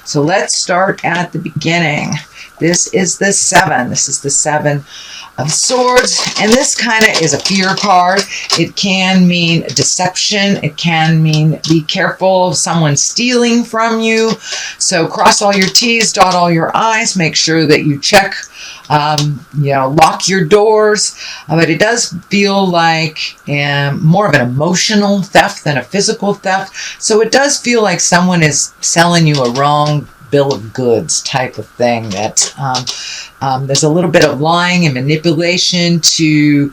So let's start at the beginning. This is the 7. This is the 7 of Swords, and this kind of is a fear card. It can mean deception. It can mean be careful of someone stealing from you. So cross all your T's, dot all your I's, make sure that you check, lock your doors. But it does feel like more of an emotional theft than a physical theft. So it does feel like someone is selling you a wrong bill of goods type of thing, that there's a little bit of lying and manipulation to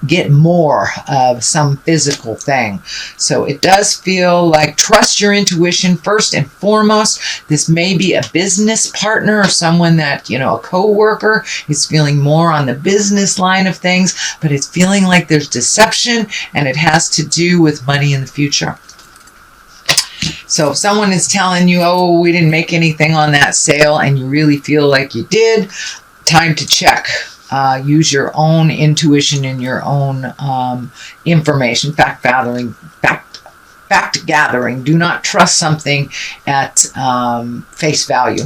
get more of some physical thing. So it does feel like trust your intuition first and foremost. This may be a business partner or someone that, a co-worker is feeling more on the business line of things, but it's feeling like there's deception, and it has to do with money in the future. So if someone is telling you, oh, we didn't make anything on that sale, and you really feel like you did, time to check. Use your own intuition and your own information, fact gathering. Do not trust something at face value.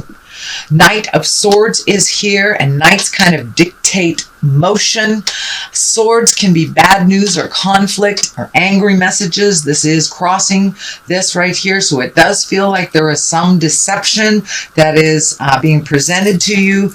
Knight of Swords is here, and knights kind of dictate motion. Swords can be bad news or conflict or angry messages. This is crossing this right here, so it does feel like there is some deception that is being presented to you.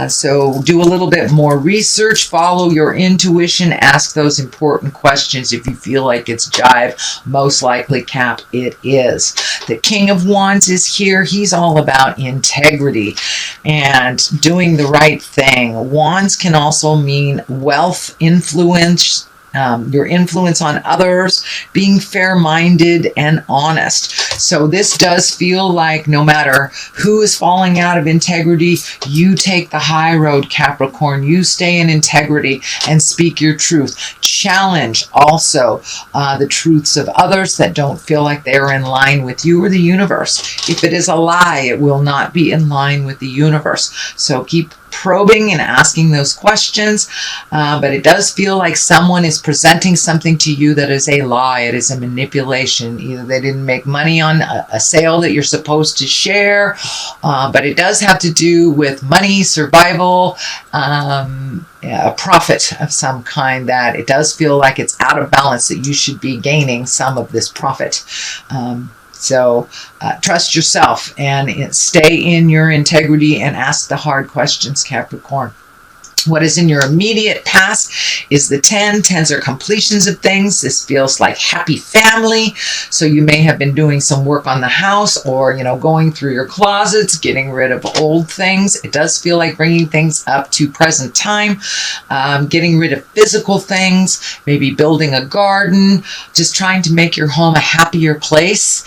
So do a little bit more research, follow your intuition, ask those important questions. If you feel like it's jive, most likely, Cap, it is. The King of Wands is here. He's all about integrity and doing the right thing. Wands can also mean wealth, influence, your influence on others, being fair-minded and honest. So this does feel like no matter who is falling out of integrity, you take the high road, Capricorn. You stay in integrity and speak your truth. Challenge also the truths of others that don't feel like they're in line with you or the universe. If it is a lie, it will not be in line with the universe. So keep probing and asking those questions, but it does feel like someone is presenting something to you that is a lie. It is a manipulation. Either they didn't make money on a sale that you're supposed to share, but it does have to do with money, survival, a profit of some kind, that it does feel like it's out of balance, that you should be gaining some of this profit. So trust yourself and stay in your integrity and ask the hard questions, Capricorn. What is in your immediate past is the 10. 10s are completions of things. This feels like happy family. So you may have been doing some work on the house, or, going through your closets, getting rid of old things. It does feel like bringing things up to present time, getting rid of physical things, maybe building a garden, just trying to make your home a happier place.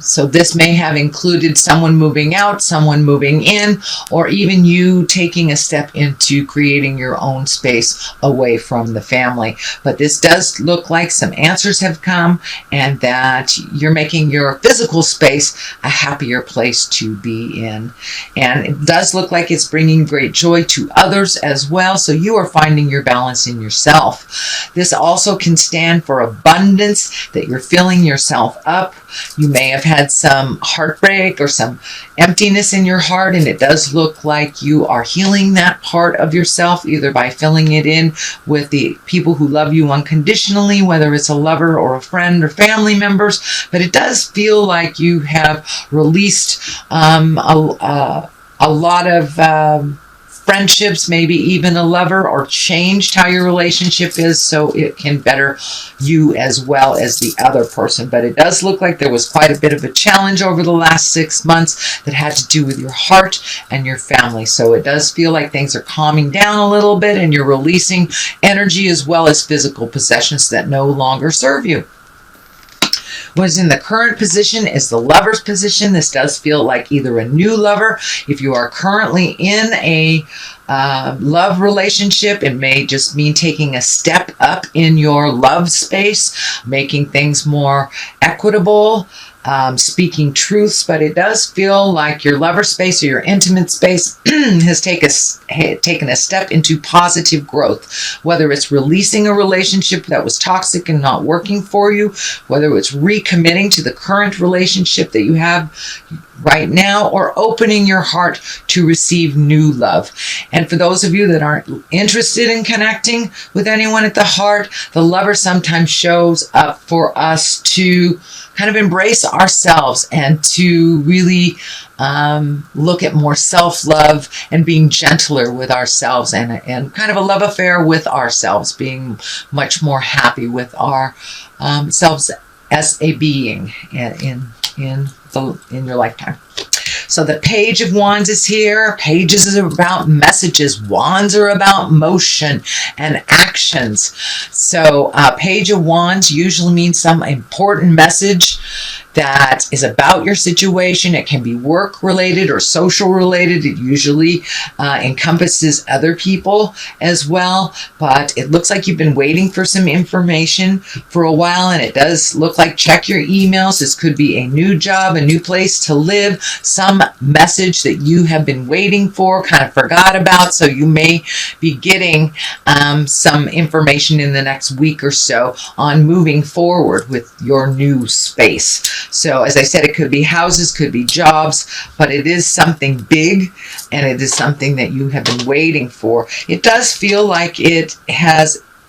So this may have included someone moving out, someone moving in, or even you taking a step into creating your own space away from the family. But this does look like some answers have come, and that you're making your physical space a happier place to be in. And it does look like it's bringing great joy to others as well. So you are finding your balance in yourself. This also can stand for abundance, that you're filling yourself up. You may have had some heartbreak or some emptiness in your heart, and it does look like you are healing that part of yourself, either by filling it in with the people who love you unconditionally, whether it's a lover or a friend or family members. But it does feel like you have released a lot of friendships, maybe even a lover, or changed how your relationship is so it can better you as well as the other person. But it does look like there was quite a bit of a challenge over the last 6 months that had to do with your heart and your family. So it does feel like things are calming down a little bit, and you're releasing energy as well as physical possessions that no longer serve you. What is in the current position is the Lover's position. This does feel like either a new lover. If you are currently in a love relationship, it may just mean taking a step up in your love space, making things more equitable. speaking truths, but it does feel like your lover space or your intimate space has taken a step into positive growth, whether it's releasing a relationship that was toxic and not working for you, whether it's recommitting to the current relationship that you have right now, or opening your heart to receive new love. And for those of you that aren't interested in connecting with anyone at the heart, the lover sometimes shows up for us to kind of embrace ourselves and to really look at more self-love and being gentler with ourselves, and kind of a love affair with ourselves, being much more happy with our selves as a being in your lifetime. So the Page of Wands is here. Pages are about messages. Wands are about motion and actions. So Page of Wands usually means some important message that is about your situation. It can be work related or social related. It usually encompasses other people as well, but it looks like you've been waiting for some information for a while, and it does look like check your emails. This could be a new job, a new place to live, some message that you have been waiting for, kind of forgot about, so you may be getting some information in the next week or so on moving forward with your new space. So as I said, it could be houses, could be jobs, but it is something big, and it is something that you have been waiting for. It does feel like it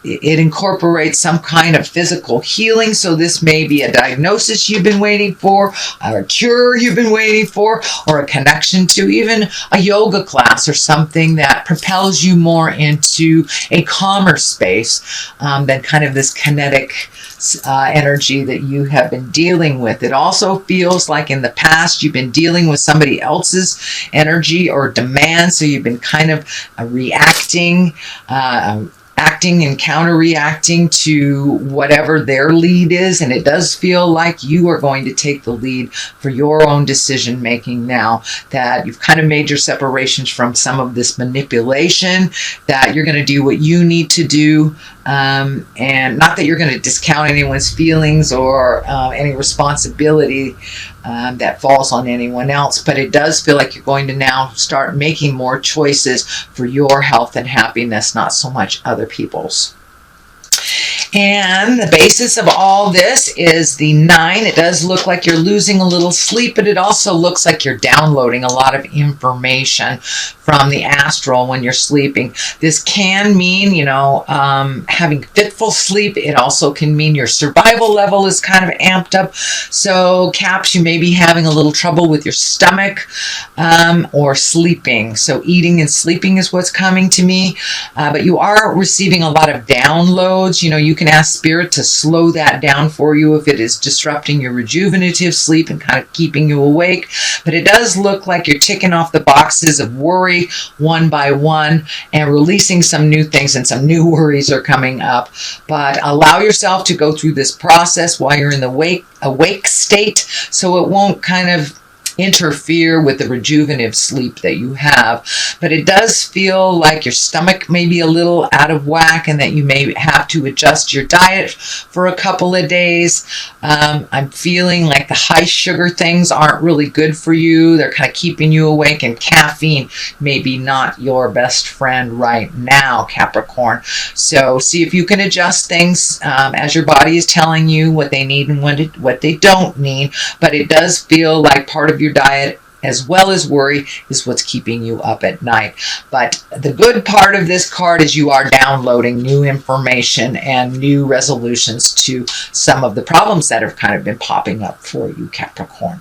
incorporates some kind of physical healing. So this may be a diagnosis you've been waiting for, or a cure you've been waiting for, or a connection to even a yoga class or something that propels you more into a calmer space than kind of this kinetic energy that you have been dealing with. It also feels like in the past you've been dealing with somebody else's energy or demand, so you've been kind of reacting, acting and counter-reacting to whatever their lead is, and it does feel like you are going to take the lead for your own decision making now that you've kind of made your separations from some of this manipulation, that you're going to do what you need to do, and not that you're going to discount anyone's feelings or any responsibility that falls on anyone else, but it does feel like you're going to now start making more choices for your health and happiness, not so much other people's. And the basis of all this is the 9. It does look like you're losing a little sleep, but it also looks like you're downloading a lot of information from the astral when you're sleeping. This can mean, having fitful sleep. It also can mean your survival level is kind of amped up. So Caps, you may be having a little trouble with your stomach or sleeping. So eating and sleeping is what's coming to me. But you are receiving a lot of downloads. You can ask Spirit to slow that down for you if it is disrupting your rejuvenative sleep and kind of keeping you awake. But it does look like you're ticking off the boxes of worry one by one and releasing some new things, and some new worries are coming up. But allow yourself to go through this process while you're in the awake state, so it won't kind of interfere with the rejuvenative sleep that you have. But it does feel like your stomach may be a little out of whack, and that you may have to adjust your diet for a couple of days. I'm feeling like the high sugar things aren't really good for you. They're kind of keeping you awake, and caffeine may be not your best friend right now, Capricorn. So see if you can adjust things as your body is telling you what they need and what they don't need. But it does feel like part of your diet as well as worry is what's keeping you up at night. But the good part of this card is you are downloading new information and new resolutions to some of the problems that have kind of been popping up for you, Capricorn.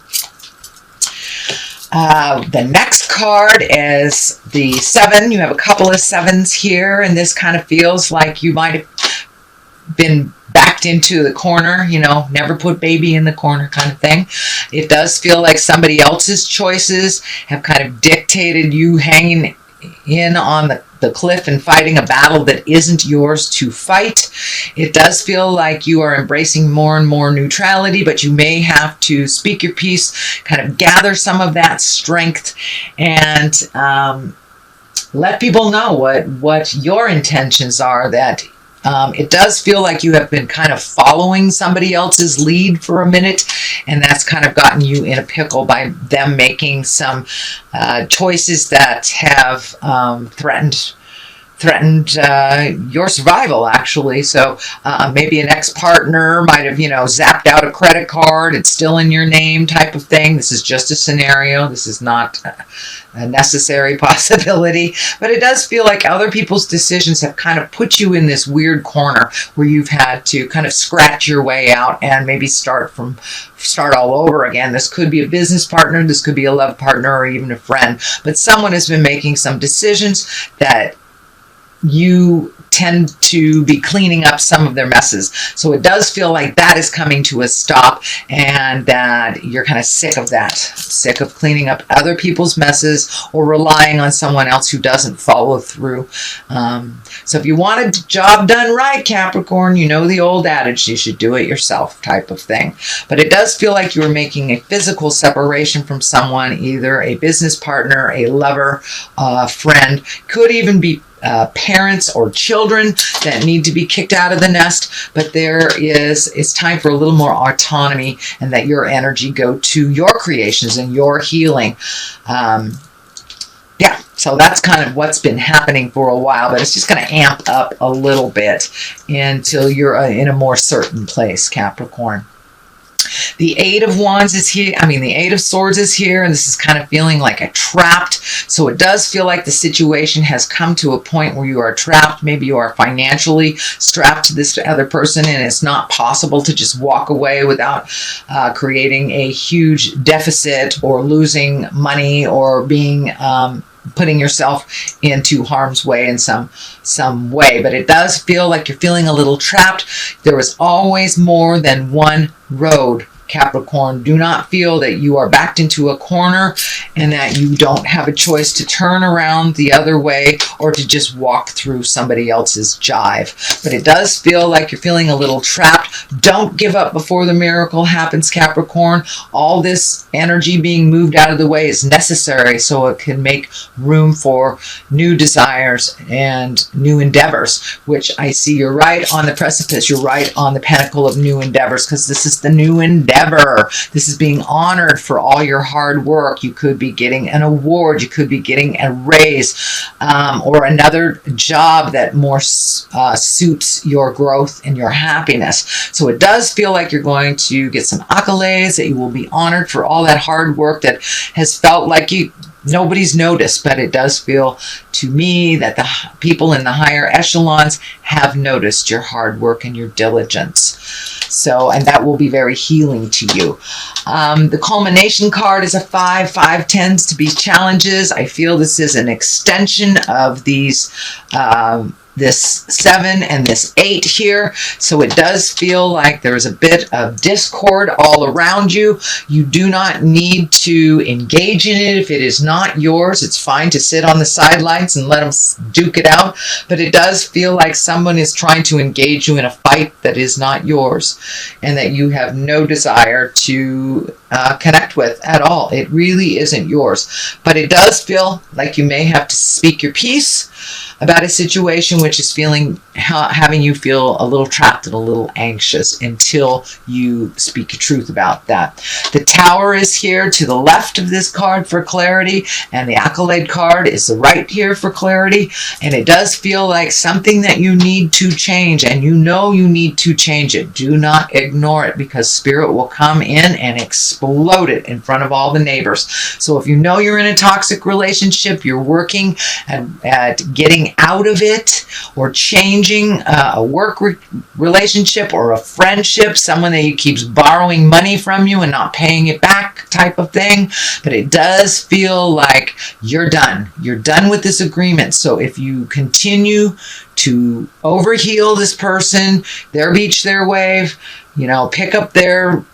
The next card is the 7. You have a couple of 7s here, and this kind of feels like you might have been backed into the corner, never put baby in the corner kind of thing. It does feel like somebody else's choices have kind of dictated you hanging in on the cliff and fighting a battle that isn't yours to fight. It does feel like you are embracing more and more neutrality, but you may have to speak your piece, kind of gather some of that strength, and let people know what your intentions are, that It does feel like you have been kind of following somebody else's lead for a minute, and that's kind of gotten you in a pickle by them making some choices that have threatened your survival, actually. So maybe an ex-partner might have, zapped out a credit card. It's still in your name type of thing. This is just a scenario. This is not a necessary possibility. But it does feel like other people's decisions have kind of put you in this weird corner where you've had to kind of scratch your way out and maybe start all over again. This could be a business partner. This could be a love partner, or even a friend. But someone has been making some decisions that you tend to be cleaning up some of their messes. So it does feel like that is coming to a stop, and that you're kind of sick of that. Sick of cleaning up other people's messes or relying on someone else who doesn't follow through. So if you want a job done right, Capricorn, you know the old adage, you should do it yourself type of thing. But it does feel like you are making a physical separation from someone, either a business partner, a lover, a friend, could even be parents or children that need to be kicked out of the nest. But it's time for a little more autonomy, and that your energy go to your creations and your healing. So that's kind of what's been happening for a while, but it's just going to amp up a little bit until you're in a more certain place, Capricorn. The Eight of Wands is here. The Eight of Swords is here, and this is kind of feeling like a trapped. So it does feel like the situation has come to a point where you are trapped. Maybe you are financially strapped to this other person, and it's not possible to just walk away without creating a huge deficit or losing money or being putting yourself into harm's way in some way. But it does feel like you're feeling a little trapped. There is always more than one road, Capricorn. Do not feel that you are backed into a corner and that you don't have a choice to turn around the other way or to just walk through somebody else's jive. But it does feel like you're feeling a little trapped. Don't give up before the miracle happens, Capricorn. All this energy being moved out of the way is necessary so it can make room for new desires and new endeavors, which I see you're right on the precipice. You're right on the pinnacle of new endeavors, because this is the new endeavor. This is being honored for all your hard work. You could be getting an award. You could be getting a raise or another job that more suits your growth and your happiness. So it does feel like you're going to get some accolades, that you will be honored for all that hard work that has felt like nobody's noticed. But it does feel to me that the people in the higher echelons have noticed your hard work and your diligence. So, and that will be very healing to you. The culmination card is a 5. 5 tends to be challenges. I feel this is an extension of these this 7 and this 8 here. So it does feel like there is a bit of discord all around you. You do not need to engage in it if it is not yours. It's fine to sit on the sidelines and let them duke it out. But it does feel like someone is trying to engage you in a fight that is not yours, and that you have no desire to connect with at all. It really isn't yours. But it does feel like you may have to speak your piece about a situation which is having you feel a little trapped and a little anxious until you speak your truth about that. The Tower is here to the left of this card for clarity, and the Accolade card is the right here for clarity. And it does feel like something that you need to change, and you know you need to change it. Do not ignore it, because Spirit will come in and explode it in front of all the neighbors. So if you know you're in a toxic relationship, you're working at getting out of it, or changing a work relationship or a friendship, someone that keeps borrowing money from you and not paying it back type of thing. But it does feel like you're done. You're done with this agreement. So if you continue to overheal this person, their beach, their wave, pick up their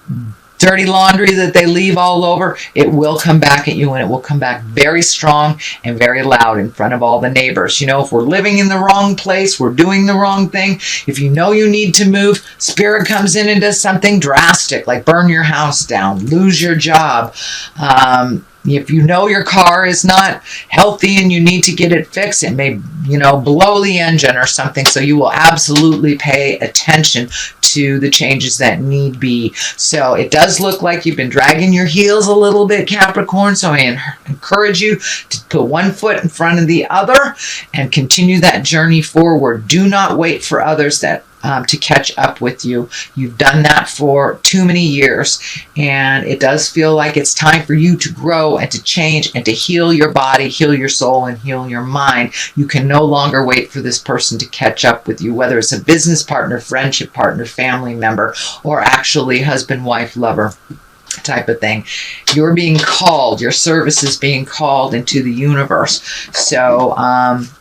dirty laundry that they leave all over, it will come back at you, and it will come back very strong and very loud in front of all the neighbors. If we're living in the wrong place, we're doing the wrong thing, if you know you need to move, Spirit comes in and does something drastic, like burn your house down, lose your job, If you know your car is not healthy and you need to get it fixed, it may, blow the engine or something. So you will absolutely pay attention to the changes that need be. So it does look like you've been dragging your heels a little bit, Capricorn. So I encourage you to put one foot in front of the other and continue that journey forward. Do not wait for others to catch up with you. You've done that for too many years, and it does feel like it's time for you to grow and to change and to heal your body, heal your soul, and heal your mind. You can no longer wait for this person to catch up with you, whether it's a business partner, friendship partner, family member, or actually husband, wife, lover type of thing. You're being called, your service is being called into the universe. So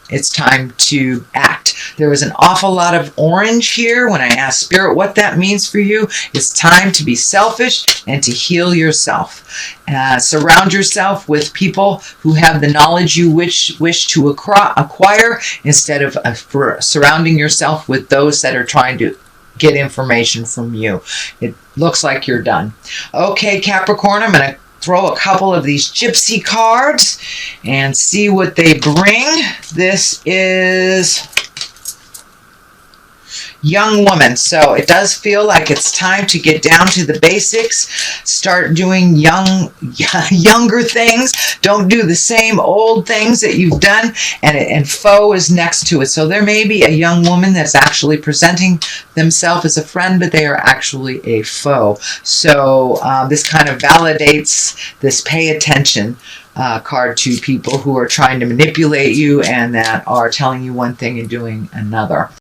it's time to act. There was an awful lot of orange here when I asked Spirit what that means for you. It's time to be selfish and to heal yourself. Surround yourself with people who have the knowledge you wish to acquire, instead of surrounding yourself with those that are trying to get information from you. It looks like you're done. Okay, Capricorn, I'm going to throw a couple of these gypsy cards and see what they bring. This is young woman. So it does feel like it's time to get down to the basics, start doing younger things. Don't do the same old things that you've done. And foe is next to it. So there may be a young woman that's actually presenting themselves as a friend, but they are actually a foe. So this kind of validates this pay attention card to people who are trying to manipulate you and that are telling you one thing and doing another.